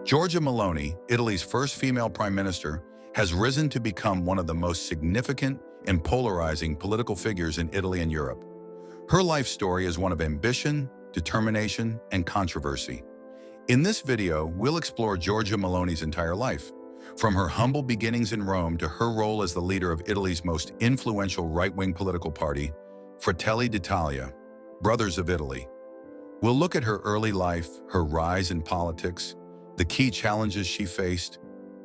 Giorgia Meloni, Italy's first female prime minister, has risen to become one of the most significant and polarizing political figures in Italy and Europe. Her life story is one of ambition, determination, and controversy. In this video, we'll explore Giorgia Meloni's entire life, from her humble beginnings in Rome to her role as the leader of Italy's most influential right-wing political party, Fratelli d'Italia, Brothers of Italy. We'll look at her early life, her rise in politics, the key challenges she faced,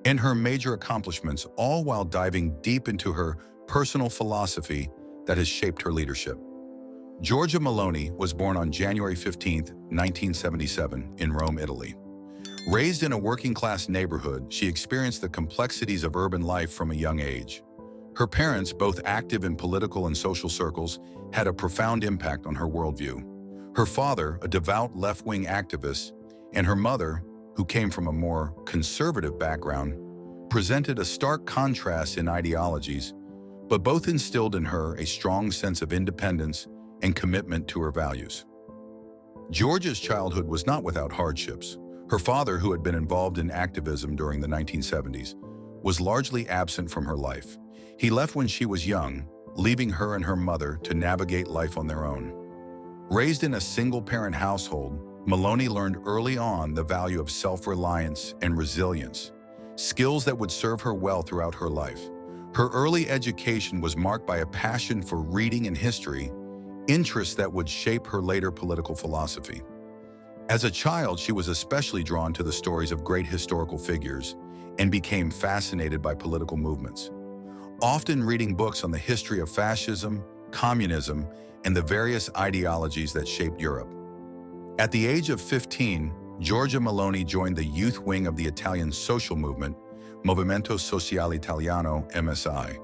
and her major accomplishments, all while diving deep into her personal philosophy that has shaped her leadership. Giorgia Meloni was born on January 15, 1977, in Rome, Italy. Raised in a working-class neighborhood, she experienced the complexities of urban life from a young age. Her parents, both active in political and social circles, had a profound impact on her worldview. Her father, a devout left-wing activist, and her mother, who came from a more conservative background, presented a stark contrast in ideologies, but both instilled in her a strong sense of independence and commitment to her values. Giorgia's childhood was not without hardships. Her father, who had been involved in activism during the 1970s, was largely absent from her life. He left when she was young, leaving her and her mother to navigate life on their own. Raised in a single-parent household, Meloni learned early on the value of self-reliance and resilience, skills that would serve her well throughout her life. Her early education was marked by a passion for reading and history, interests that would shape her later political philosophy. As a child, she was especially drawn to the stories of great historical figures and became fascinated by political movements, often reading books on the history of fascism, communism, and the various ideologies that shaped Europe. At the age of 15, Giorgia Meloni joined the youth wing of the Italian social movement, Movimento Sociale Italiano, MSI,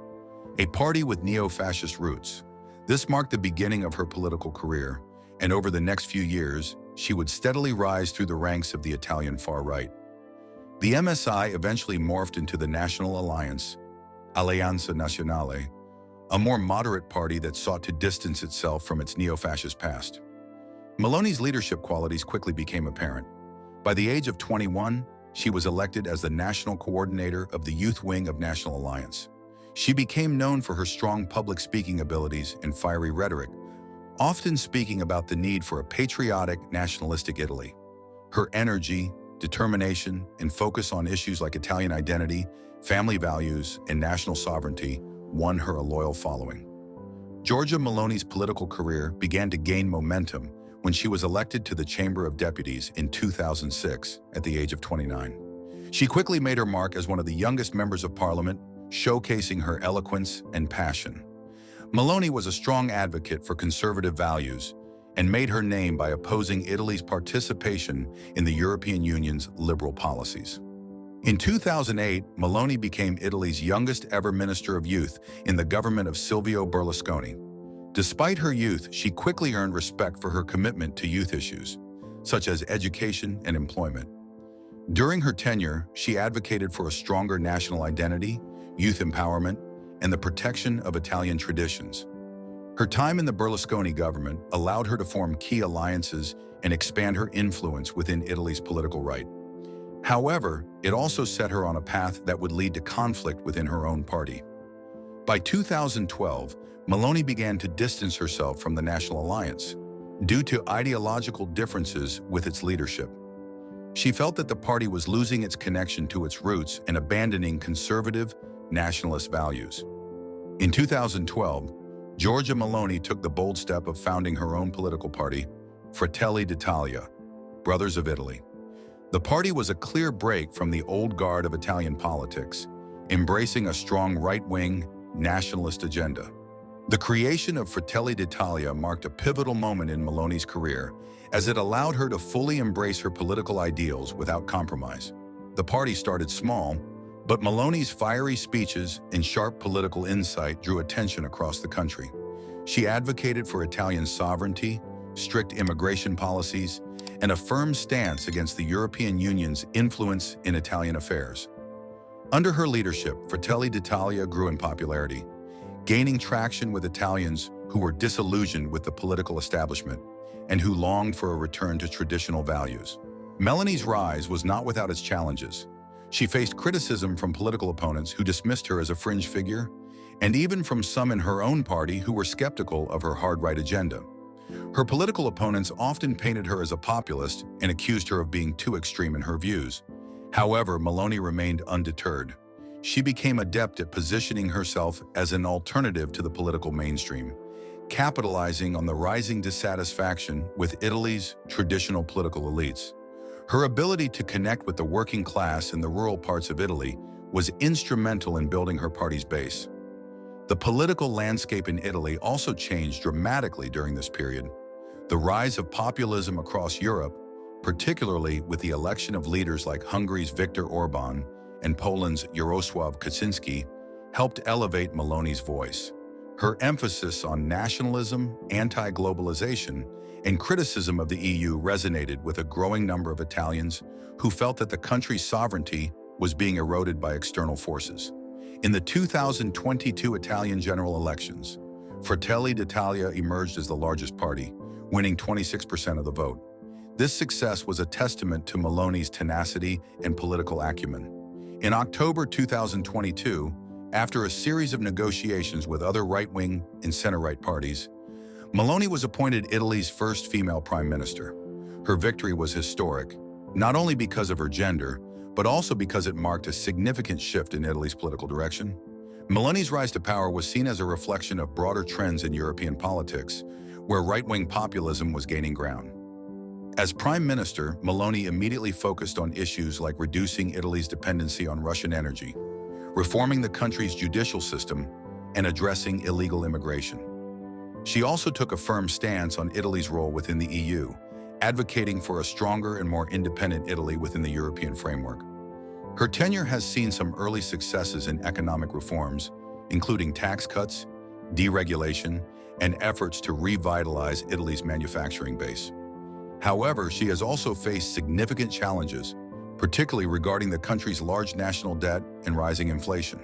a party with neo-fascist roots. This marked the beginning of her political career, and over the next few years, she would steadily rise through the ranks of the Italian far right. The MSI eventually morphed into the National Alliance, Alleanza Nazionale, a more moderate party that sought to distance itself from its neo-fascist past. Meloni's leadership qualities quickly became apparent. By the age of 21, she was elected as the national coordinator of the youth wing of National Alliance. She became known for her strong public speaking abilities and fiery rhetoric, often speaking about the need for a patriotic, nationalistic Italy. Her energy, determination, and focus on issues like Italian identity, family values, and national sovereignty won her a loyal following. Giorgia Meloni's political career began to gain momentum when she was elected to the Chamber of Deputies in 2006 at the age of 29. She quickly made her mark as one of the youngest members of parliament, showcasing her eloquence and passion. Meloni was a strong advocate for conservative values and made her name by opposing Italy's participation in the European Union's liberal policies. In 2008, Meloni became Italy's youngest ever Minister of Youth in the government of Silvio Berlusconi. Despite her youth, she quickly earned respect for her commitment to youth issues, such as education and employment. During her tenure, she advocated for a stronger national identity, youth empowerment, and the protection of Italian traditions. Her time in the Berlusconi government allowed her to form key alliances and expand her influence within Italy's political right. However, it also set her on a path that would lead to conflict within her own party. By 2012, Meloni began to distance herself from the National Alliance due to ideological differences with its leadership. She felt that the party was losing its connection to its roots and abandoning conservative, nationalist values. In 2012, Giorgia Meloni took the bold step of founding her own political party, Fratelli d'Italia, Brothers of Italy. The party was a clear break from the old guard of Italian politics, embracing a strong right-wing, nationalist agenda. The creation of Fratelli d'Italia marked a pivotal moment in Meloni's career, as it allowed her to fully embrace her political ideals without compromise. The party started small, but Meloni's fiery speeches and sharp political insight drew attention across the country. She advocated for Italian sovereignty, strict immigration policies, and a firm stance against the European Union's influence in Italian affairs. Under her leadership, Fratelli d'Italia grew in popularity, gaining traction with Italians who were disillusioned with the political establishment and who longed for a return to traditional values. Meloni's rise was not without its challenges. She faced criticism from political opponents who dismissed her as a fringe figure, and even from some in her own party who were skeptical of her hard-right agenda. Her political opponents often painted her as a populist and accused her of being too extreme in her views. However, Meloni remained undeterred. She became adept at positioning herself as an alternative to the political mainstream, capitalizing on the rising dissatisfaction with Italy's traditional political elites. Her ability to connect with the working class in the rural parts of Italy was instrumental in building her party's base. The political landscape in Italy also changed dramatically during this period. The rise of populism across Europe, particularly with the election of leaders like Hungary's Viktor Orban and Poland's Jarosław Kaczynski, helped elevate Meloni's voice. Her emphasis on nationalism, anti-globalization, and criticism of the EU resonated with a growing number of Italians who felt that the country's sovereignty was being eroded by external forces. In the 2022 Italian general elections, Fratelli d'Italia emerged as the largest party, winning 26% of the vote. This success was a testament to Meloni's tenacity and political acumen. In October 2022, after a series of negotiations with other right-wing and center-right parties, Meloni was appointed Italy's first female prime minister. Her victory was historic, not only because of her gender, but also because it marked a significant shift in Italy's political direction. Meloni's rise to power was seen as a reflection of broader trends in European politics, where right-wing populism was gaining ground. As prime minister, Meloni immediately focused on issues like reducing Italy's dependency on Russian energy, reforming the country's judicial system, and addressing illegal immigration. She also took a firm stance on Italy's role within the EU, advocating for a stronger and more independent Italy within the European framework. Her tenure has seen some early successes in economic reforms, including tax cuts, deregulation, and efforts to revitalize Italy's manufacturing base. However, she has also faced significant challenges, particularly regarding the country's large national debt and rising inflation.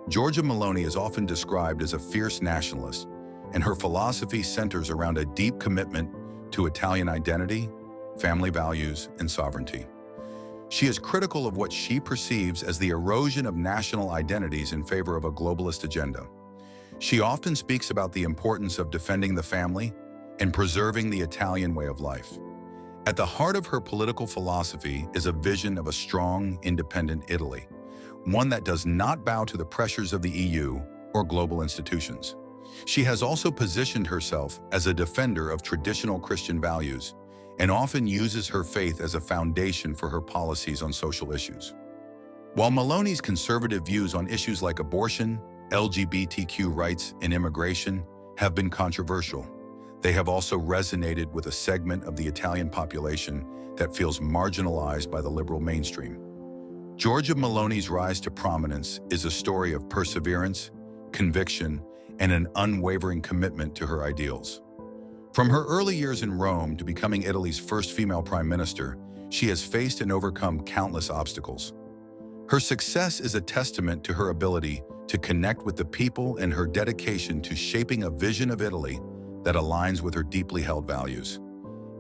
Giorgia Meloni is often described as a fierce nationalist, and her philosophy centers around a deep commitment to Italian identity, family values, and sovereignty. She is critical of what she perceives as the erosion of national identities in favor of a globalist agenda. She often speaks about the importance of defending the family and preserving the Italian way of life. At the heart of her political philosophy is a vision of a strong, independent Italy, one that does not bow to the pressures of the EU or global institutions. She has also positioned herself as a defender of traditional Christian values and often uses her faith as a foundation for her policies on social issues. While Meloni's conservative views on issues like abortion, LGBTQ rights, and immigration have been controversial, they have also resonated with a segment of the Italian population that feels marginalized by the liberal mainstream. Giorgia Meloni's rise to prominence is a story of perseverance, conviction, and an unwavering commitment to her ideals. From her early years in Rome to becoming Italy's first female prime minister, she has faced and overcome countless obstacles. Her success is a testament to her ability to connect with the people and her dedication to shaping a vision of Italy that aligns with her deeply held values.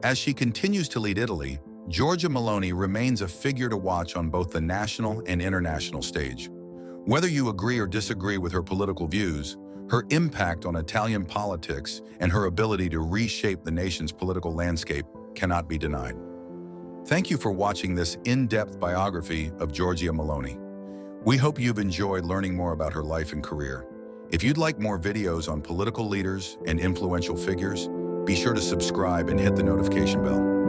As she continues to lead Italy, Giorgia Meloni remains a figure to watch on both the national and international stage. Whether you agree or disagree with her political views, her impact on Italian politics and her ability to reshape the nation's political landscape cannot be denied. Thank you for watching this in-depth biography of Giorgia Meloni. We hope you've enjoyed learning more about her life and career. If you'd like more videos on political leaders and influential figures, be sure to subscribe and hit the notification bell.